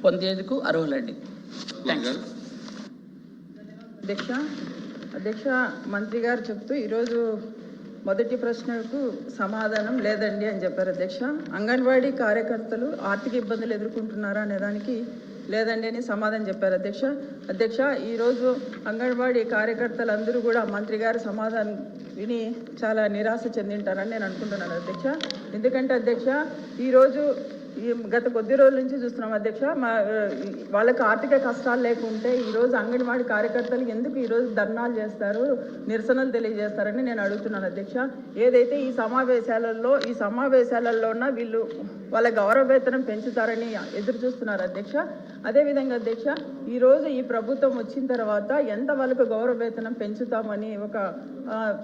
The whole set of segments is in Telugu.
పొందేందుకు అర్హులండి. అధ్యక్ష, మంత్రి గారు చెప్తూ ఈరోజు మొదటి ప్రశ్నకు సమాధానం లేదండి అని చెప్పారు అధ్యక్ష. అంగన్వాడీ కార్యకర్తలు ఆర్థిక ఇబ్బందులు ఎదుర్కొంటున్నారా అనే దానికి లేదండి అని సమాధానం చెప్పారు అధ్యక్ష. ఈరోజు అంగన్వాడీ కార్యకర్తలందరూ కూడా మంత్రి గారి సమాధానం విని చాలా నిరాశ చెందింటారని నేను అనుకుంటున్నాను అధ్యక్ష. ఎందుకంటే అధ్యక్ష, ఈరోజు గత కొద్ది రోజుల నుంచి చూస్తున్నాం అధ్యక్ష, వాళ్ళకి ఆర్థిక కష్టాలు లేకుంటే ఈరోజు అంగన్వాడీ కార్యకర్తలు ఎందుకు ఈరోజు ధర్నాలు చేస్తారు, నిరసనలు తెలియజేస్తారని నేను అడుగుతున్నాను అధ్యక్ష. ఏదైతే ఈ సమావేశాలలోన వీళ్ళు వాళ్ళ గౌరవ వేతనం పెంచుతారని ఎదురు చూస్తున్నారు అధ్యక్ష. అదేవిధంగా అధ్యక్ష, ఈరోజు ఈ ప్రభుత్వం వచ్చిన తర్వాత ఎంత వాళ్ళకు గౌరవ వేతనం పెంచుతామని ఒక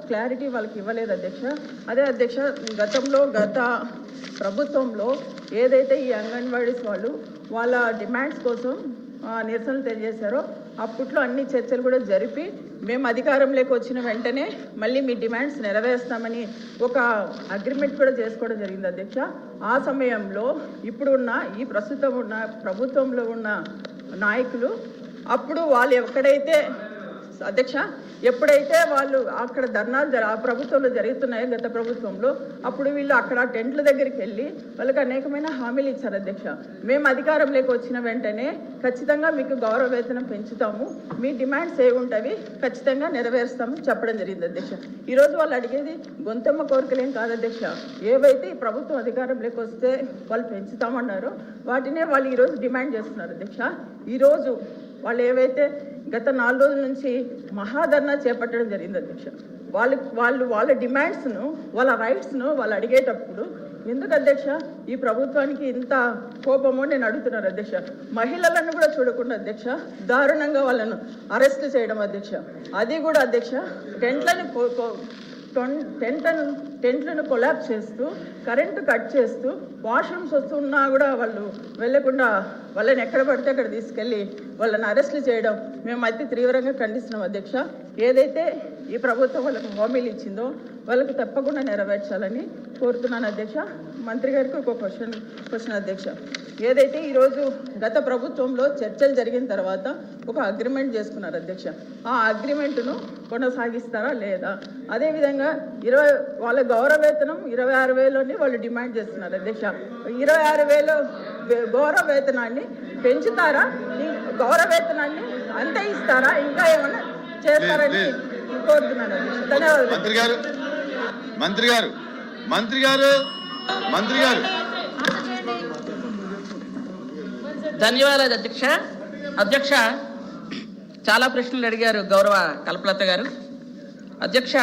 క్లారిటీ వాళ్ళకి ఇవ్వలేదు అధ్యక్ష. అదే అధ్యక్ష, గత ప్రభుత్వంలో ఏదైతే ఈ అంగన్వాడీస్ వాళ్ళు వాళ్ళ డిమాండ్స్ కోసం నిరసనలు తెలియజేశారో అప్పట్లో అన్ని చర్చలు కూడా జరిపి మేము అధికారంలోకి వచ్చిన వెంటనే మళ్ళీ మీ డిమాండ్స్ నెరవేరుస్తామని ఒక అగ్రిమెంట్ కూడా చేసుకోవడం జరిగింది అధ్యక్ష. ఆ సమయంలో ఈ ప్రస్తుతం ఉన్న ప్రభుత్వంలో ఉన్న నాయకులు అప్పుడు వాళ్ళు ఎప్పుడైతే వాళ్ళు అక్కడ ధర్నాలు ఆ ప్రభుత్వంలో జరుగుతున్నాయో గత ప్రభుత్వంలో, అప్పుడు వీళ్ళు అక్కడ టెంట్ల దగ్గరికి వెళ్ళి వాళ్ళకి అనేకమైన హామీలు ఇచ్చారు అధ్యక్ష. మేము అధికారంలోకి వచ్చిన వెంటనే ఖచ్చితంగా మీకు గౌరవ వేతనం పెంచుతాము, మీ డిమాండ్స్ ఏముంటవి ఖచ్చితంగా నెరవేరుస్తాము చెప్పడం జరిగింది అధ్యక్ష. ఈరోజు వాళ్ళు అడిగేది గొంతెమ్మ కోరికలేం కాదు అధ్యక్ష. ఏవైతే ఈ ప్రభుత్వం అధికారంలోకి వస్తే వాళ్ళు పెంచుతామన్నారో వాటినే వాళ్ళు ఈరోజు డిమాండ్ చేస్తున్నారు అధ్యక్ష. ఈరోజు వాళ్ళు ఏవైతే గత 4 రోజుల నుంచి మహాధర్నా చేపట్టడం జరిగింది అధ్యక్ష. వాళ్ళ డిమాండ్స్ను, వాళ్ళ రైట్స్ను వాళ్ళు అడిగేటప్పుడు ఎందుకు అధ్యక్ష ఈ ప్రభుత్వానికి ఇంత కోపమో నేను అడుగుతున్నాను అధ్యక్ష. మహిళలను కూడా చూడకుండా అధ్యక్ష దారుణంగా వాళ్ళను అరెస్ట్ చేయడం అధ్యక్ష. అది కూడా అధ్యక్ష టెంట్లను కొలాప్స్ చేస్తూ, కరెంటు కట్ చేస్తూ, వాష్రూమ్స్ వస్తున్నా కూడా వాళ్ళు వెళ్లకుండా వాళ్ళని ఎక్కడ పడితే అక్కడ తీసుకెళ్ళి వాళ్ళని అరెస్టులు చేయడం మేము అయితే తీవ్రంగా ఖండిస్తున్నాం అధ్యక్ష. ఏదైతే ఈ ప్రభుత్వం వాళ్ళకి హామీలు ఇచ్చిందో వాళ్ళకి తప్పకుండా నెరవేర్చాలని కోరుతున్నాను అధ్యక్ష. మంత్రి గారికి ఒక క్వశ్చన్ అధ్యక్ష. ఏదైతే ఈరోజు గత ప్రభుత్వంలో చర్చలు జరిగిన తర్వాత ఒక అగ్రిమెంట్ చేసుకున్నారు అధ్యక్ష, ఆ అగ్రిమెంట్ను కొనసాగిస్తారా లేదా? అదేవిధంగా వాళ్ళ గౌరవ వేతనం 26,000 వాళ్ళు డిమాండ్ చేస్తున్నారు అధ్యక్ష. 26,000 గౌరవ వేతనాన్ని పెంచుతారా? గౌరవ వేతనాన్ని అంతే ఇస్తారా? ఇంకా ఏమన్నా చేస్తారని కోరుతున్నాను అధ్యక్ష. ధన్యవాదాలు. మంత్రి గారు ధన్యవాదాలు అధ్యక్ష. చాలా ప్రశ్నలు అడిగారు గౌరవ కల్పలత గారు. అధ్యక్ష,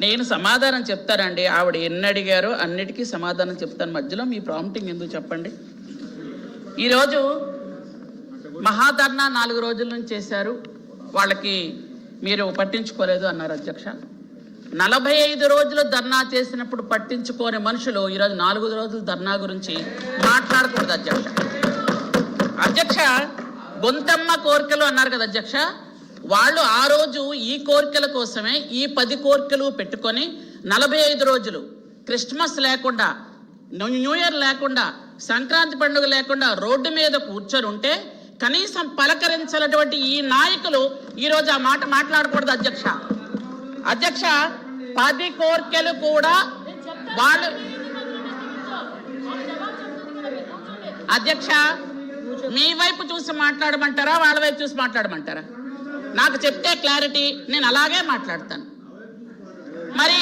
నేను సమాధానం చెప్తానండి. ఆవిడ ఎన్ని అడిగారో అన్నిటికీ సమాధానం చెప్తాను. మధ్యలో మీ ప్రాంప్టింగ్ ఎందుకు చెప్పండి. ఈరోజు మహాధర్నా 4 రోజుల నుంచి చేశారు, వాళ్ళకి మీరు పట్టించుకోలేదు అన్నారు అధ్యక్ష. 45 రోజులు ధర్నా చేసినప్పుడు పట్టించుకోని మనుషులు ఈరోజు 4 రోజులు ధర్నా గురించి మాట్లాడకూడదు అధ్యక్ష. గొంతమ్మ కోరికలు అన్నారు కదా అధ్యక్ష, వాళ్ళు ఆ రోజు ఈ కోరికల కోసమే ఈ 10 కోరికలు పెట్టుకొని 45 రోజులు క్రిస్మస్ లేకుండా, న్యూ ఇయర్ లేకుండా, సంక్రాంతి పండుగ లేకుండా రోడ్డు మీద కూర్చొని ఉంటే కనీసం పలకరించినటువంటి ఈ నాయకులు ఈరోజు ఆ మాట మాట్లాడకూడదు అధ్యక్ష. 10 కోరికలు కూడా వాళ్ళు అధ్యక్ష మీ వైపు చూసి మాట్లాడమంటారా, వాళ్ళ వైపు చూసి మాట్లాడమంటారా? నాకు చెప్తే క్లారిటీ, నేను అలాగే మాట్లాడతాను. మరి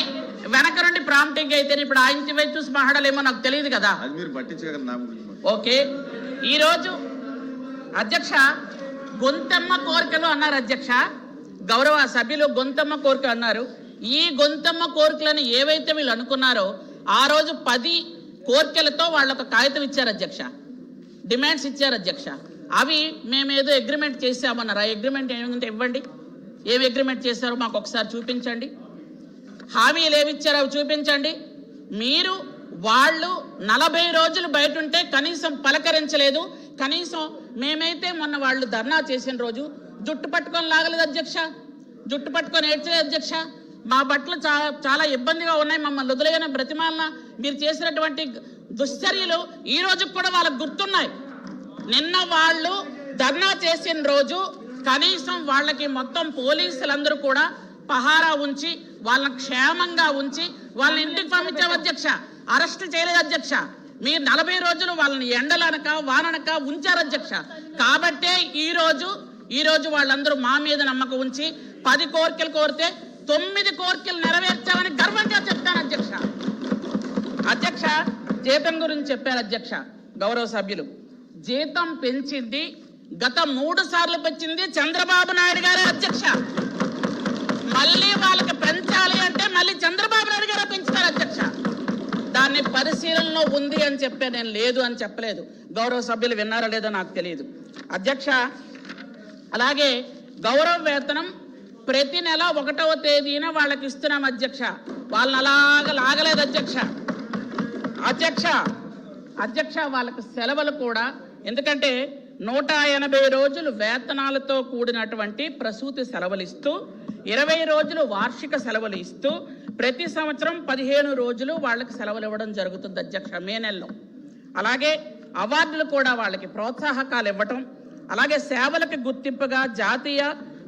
వెనక నుండి ప్రాంప్టింగ్ అయితే ఇప్పుడు ఆయన వైపు చూసి మాట్లాడలేమో నాకు తెలియదు కదా. ఓకే, ఈరోజు అధ్యక్ష గొంతమ్మ కోరికలు అన్నారు అధ్యక్ష. గౌరవ సభ్యులు గొంతమ్మ కోరిక అన్నారు. ఈ గొంతమ్మ కోరికలను ఏవైతే వీళ్ళు అనుకున్నారో ఆ రోజు 10 కోరికలతో వాళ్ళు ఒక కాగితం ఇచ్చారు అధ్యక్ష, డిమాండ్స్ ఇచ్చారు అధ్యక్ష. అవి మేమేదో అగ్రిమెంట్ చేసామన్నారు. ఆ అగ్రిమెంట్ ఏమిటంటే ఇవ్వండి, ఏమి అగ్రిమెంట్ చేశారో మాకు ఒకసారి చూపించండి. హామీలు ఏమి ఇచ్చారో అవి చూపించండి. మీరు వాళ్ళు 40 రోజులు బయట ఉంటే కనీసం పలకరించలేదు. కనీసం మేమైతే మొన్న వాళ్ళు ధర్నా చేసిన రోజు జుట్టు పట్టుకొని లాగలేదు అధ్యక్ష, జుట్టు పట్టుకొని ఏడ్చలేదు అధ్యక్ష. మా బట్టలు చాలా ఇబ్బందిగా ఉన్నాయి, మమ్మల్ని వదిలేయని బ్రతిమాలన మీరు చేసినటువంటి దుశ్చర్యలు ఈ రోజు కూడా వాళ్ళకు గుర్తున్నాయి. నిన్న వాళ్ళు ధర్నా చేసిన రోజు కనీసం వాళ్ళకి మొత్తం పోలీసులందరూ కూడా పహారా ఉంచి వాళ్ళని క్షేమంగా ఉంచి వాళ్ళని ఇంటికి పంపించాం అధ్యక్ష. అరెస్ట్ చేయలేదు అధ్యక్ష. మీరు 40 రోజులు వాళ్ళని ఎండలనక వాననక ఉంచారు అధ్యక్ష. కాబట్టే ఈ రోజు వాళ్ళందరూ మా మీద నమ్మకం ఉంచి 10 కోరికలు కోరితే 9 కోరికలు నెరవేర్చామని గర్వంగా చెప్తాను అధ్యక్ష. అధ్యక్ష, జీతం గురించి చెప్పారు అధ్యక్ష. గౌరవ సభ్యులు, జీతం పెంచింది గత 3 సార్లు పెంచింది చంద్రబాబు నాయుడు గారే అధ్యక్ష. మళ్ళీ వాళ్ళకి పెంచాలి అంటే మళ్ళీ చంద్రబాబు నాయుడు గారే పెంచుతారు అధ్యక్ష. దాన్ని పరిశీలనలో ఉంది అని చెప్పే, నేను లేదు అని చెప్పలేదు. గౌరవ సభ్యులు విన్నారో లేదో నాకు తెలియదు అధ్యక్ష. అలాగే గౌరవ వేతనం ప్రతి నెల 1వ తేదీన వాళ్ళకి ఇస్తున్నాం అధ్యక్ష. వాళ్ళని అలాగ లాగలేదు అధ్యక్ష. అధ్యక్ష వాళ్ళకి సెలవులు కూడా, ఎందుకంటే 180 రోజులు వేతనాలతో కూడినటువంటి ప్రసూతి సెలవులు ఇస్తూ 20 రోజులు వార్షిక సెలవులు ఇస్తూ ప్రతి సంవత్సరం 15 రోజులు వాళ్ళకి సెలవులు ఇవ్వడం జరుగుతుంది అధ్యక్ష మే నెలలో. అలాగే అవార్డులు కూడా వాళ్ళకి ప్రోత్సాహకాలు ఇవ్వటం, అలాగే సేవలకు గుర్తింపుగా జాతీయ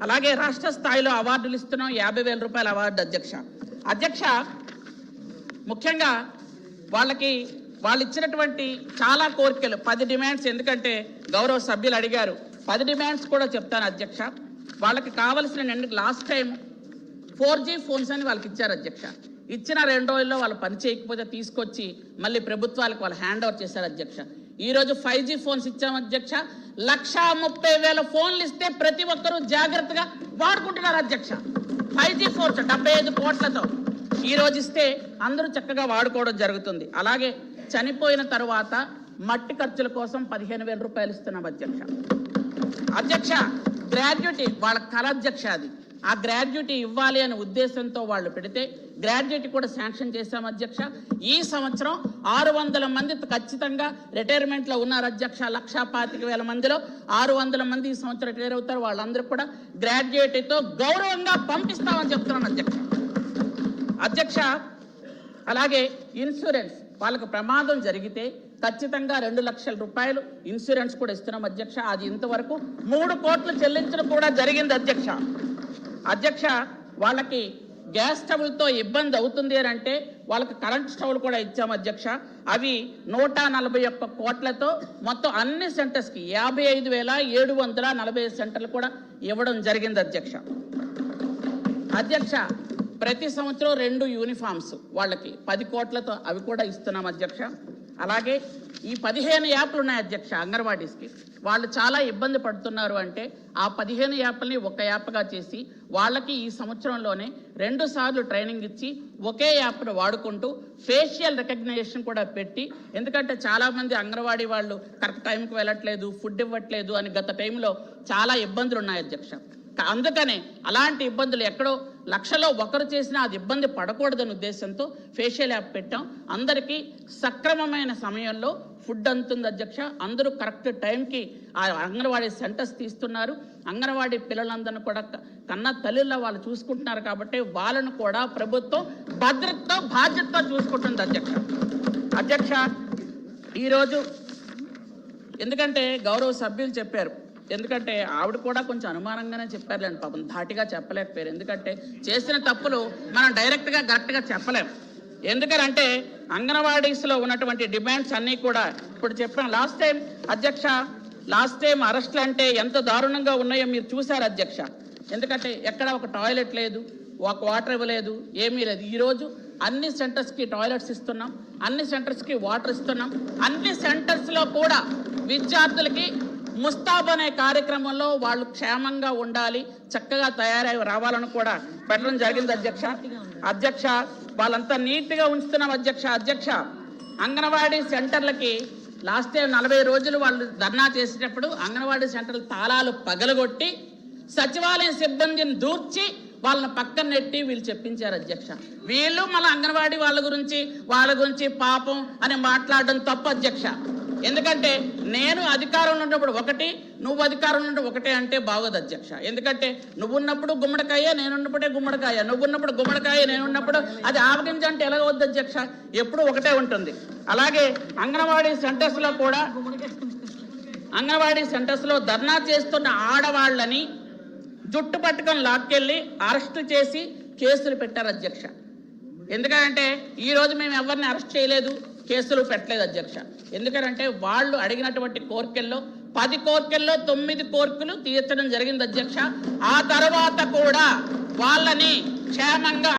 అలాగే రాష్ట్ర స్థాయిలో అవార్డులు ఇస్తున్నాం. 50,000 రూపాయల అవార్డు అధ్యక్ష. ముఖ్యంగా వాళ్ళు ఇచ్చినటువంటి చాలా కోరికలు 10 డిమాండ్స్, ఎందుకంటే గౌరవ సభ్యులు అడిగారు 10 డిమాండ్స్ కూడా చెప్తాను అధ్యక్ష. వాళ్ళకి కావలసిన లాస్ట్ టైం 4G ఫోన్స్ అని వాళ్ళకి ఇచ్చారు అధ్యక్ష. ఇచ్చిన 2 రోజుల్లో వాళ్ళు పని చేయకపోతే తీసుకొచ్చి మళ్ళీ ప్రభుత్వాలకు వాళ్ళు హ్యాండ్ ఓవర్ చేశారు అధ్యక్ష. ఈరోజు 5G ఫోన్స్ ఇచ్చాం అధ్యక్ష. 1,30,000 ఫోన్లు ఇస్తే ప్రతి ఒక్కరూ జాగ్రత్తగా వాడుకుంటున్నారు అధ్యక్ష. 5G ఫోన్స్ 75 కోట్లతో ఈరోజు ఇస్తే అందరూ చక్కగా వాడుకోవడం జరుగుతుంది. అలాగే చనిపోయిన తర్వాత మట్టి ఖర్చుల కోసం 15,000 రూపాయలు ఇస్తున్నాం అధ్యక్ష. గ్రాడ్యుటీ వాళ్ళ కళ అధ్యక్ష. ఆ గ్రాడ్యుటీ ఇవ్వాలి అనే ఉద్దేశంతో వాళ్ళు పెడితే గ్రాడ్యుటీ కూడా శాంక్షన్ చేశాం అధ్యక్ష. ఈ సంవత్సరం 600 మంది ఖచ్చితంగా రిటైర్మెంట్లో ఉన్నారు అధ్యక్ష. 1,25,000 మందిలో 600 మంది ఈ సంవత్సరం రిటైర్ అవుతారు. వాళ్ళందరూ కూడా గ్రాడ్యుయేటీతో గౌరవంగా పంపిస్తామని చెప్తున్నాను అధ్యక్ష. అలాగే ఇన్సూరెన్స్, వాళ్ళకు ప్రమాదం జరిగితే ఖచ్చితంగా 2 లక్షల రూపాయలు ఇన్సూరెన్స్ కూడా ఇస్తున్నాం అధ్యక్ష. అది ఇంతవరకు 3 కోట్లు చెల్లించడం కూడా జరిగింది అధ్యక్ష. వాళ్ళకి గ్యాస్ స్టవ్లతో ఇబ్బంది అవుతుంది అని అంటే వాళ్ళకి కరెంట్ స్టవ్లు కూడా ఇచ్చాం అధ్యక్ష. అవి 141 కోట్లతో మొత్తం అన్ని సెంటర్స్కి 55,740 సెంటర్లు కూడా ఇవ్వడం జరిగింది అధ్యక్ష. ప్రతి సంవత్సరం 2 యూనిఫామ్స్ వాళ్ళకి 10 కోట్లతో అవి కూడా ఇస్తున్నాం అధ్యక్ష. అలాగే ఈ 15 యాప్లు ఉన్నాయి అధ్యక్ష అంగన్వాడీస్కి. వాళ్ళు చాలా ఇబ్బంది పడుతున్నారు అంటే ఆ 15 యాప్లని ఒక యాప్గా చేసి వాళ్ళకి ఈ సంవత్సరంలోనే 2 సార్లు ట్రైనింగ్ ఇచ్చి ఒకే యాప్ను వాడుకుంటూ ఫేషియల్ రికగ్నిషన్ కూడా పెట్టి, ఎందుకంటే చాలామంది అంగన్వాడీ వాళ్ళు కరెక్ట్ టైంకి వెళ్ళట్లేదు, ఫుడ్ ఇవ్వట్లేదు అని గత టైంలో చాలా ఇబ్బందులు ఉన్నాయి అధ్యక్ష. అందుకనే అలాంటి ఇబ్బందులు ఎక్కడో 1,00,000లో ఒకరు చేసినా అది ఇబ్బంది పడకూడదనే ఉద్దేశంతో ఫేషియల్ యాప్ పెట్టాం. అందరికీ సక్రమమైన సమయంలో ఫుడ్ అందుతుంది అధ్యక్ష. అందరూ కరెక్ట్ టైంకి ఆ అంగన్వాడీ సెంటర్స్ తీస్తున్నారు. అంగన్వాడీ పిల్లలందరినీ కూడా కన్న తల్లిలో వాళ్ళు చూసుకుంటున్నారు. కాబట్టి వాళ్ళను కూడా ప్రభుత్వం భద్రతతో బాధ్యతతో చూసుకుంటుంది అధ్యక్ష. ఈరోజు ఎందుకంటే గౌరవ సభ్యులు చెప్పారు, ఎందుకంటే ఆవిడ కూడా కొంచెం అనుమానంగానే చెప్పారులేండి పాపం, ధాటిగా చెప్పలేకపోయారు. ఎందుకంటే చేసిన తప్పులు మనం డైరెక్ట్గా కరెక్ట్గా చెప్పలేం. ఎందుకంటే అంగన్వాడీస్లో ఉన్నటువంటి డిమాండ్స్ అన్నీ కూడా ఇప్పుడు చెప్పాను. లాస్ట్ టైం అరెస్టులు అంటే ఎంత దారుణంగా ఉన్నాయో మీరు చూశారు అధ్యక్ష. ఎందుకంటే ఎక్కడ ఒక టాయిలెట్ లేదు, ఒక వాటర్ ఇవ్వలేదు, ఏమీ లేదు. ఈరోజు అన్ని సెంటర్స్కి టాయిలెట్స్ ఇస్తున్నాం, అన్ని సెంటర్స్కి వాటర్ ఇస్తున్నాం. అన్ని సెంటర్స్లో కూడా విద్యార్థులకి ముస్తాబ్ అనే కార్యక్రమంలో వాళ్ళు క్షేమంగా ఉండాలి, చక్కగా తయారై రావాలని కూడా పెట్టడం జరిగింది అధ్యక్ష. వాళ్ళంతా నీట్గా ఉంచుతున్నాం అధ్యక్ష. అంగన్వాడీ సెంటర్లకి లాస్ట్ టైం 40 రోజులు వాళ్ళు ధర్నా చేసేటప్పుడు అంగన్వాడీ సెంటర్లు తాళాలు పగలగొట్టి సచివాలయం సిబ్బందిని దూర్చి వాళ్ళని పక్కన నెట్టి వీళ్ళు చెప్పించారు అధ్యక్ష. వీళ్ళు మన అంగన్వాడీ వాళ్ళ గురించి పాపం అని మాట్లాడడం తప్పు అధ్యక్ష. ఎందుకంటే నేను అధికారంలో ఉన్నప్పుడు ఒకటి, నువ్వు అధికారంలో ఉన్నప్పుడు ఒకటే అంటే బాగోదు అధ్యక్ష. ఎందుకంటే నువ్వున్నప్పుడు గుమ్మడికాయ, నేనున్నప్పుడే గుమ్మడికాయ, నువ్వున్నప్పుడు గుమ్మడికాయ, నేనున్నప్పుడు అది ఆవగింజ అంటే ఎలాగవద్దు అధ్యక్ష. ఎప్పుడు ఒకటే ఉంటుంది అలాగే అంగన్వాడీ సెంటర్స్లో కూడా అంగన్వాడీ సెంటర్స్లో ధర్నా చేస్తున్న ఆడవాళ్ళని జుట్టు పట్టుకొని లాక్కెళ్ళి అరెస్టు చేసి కేసులు పెట్టారు అధ్యక్ష. ఎందుకంటే ఈరోజు మేము ఎవరిని అరెస్ట్ చేయలేదు, కేసులు పెట్టలేదు అధ్యక్ష. ఎందుకంటే వాళ్ళు అడిగినటువంటి కోరికల్లో 10 కోరికల్లో 9 కోరికలు తీర్చడం జరిగింది అధ్యక్ష. ఆ తర్వాత కూడా వాళ్ళని క్షేమంగా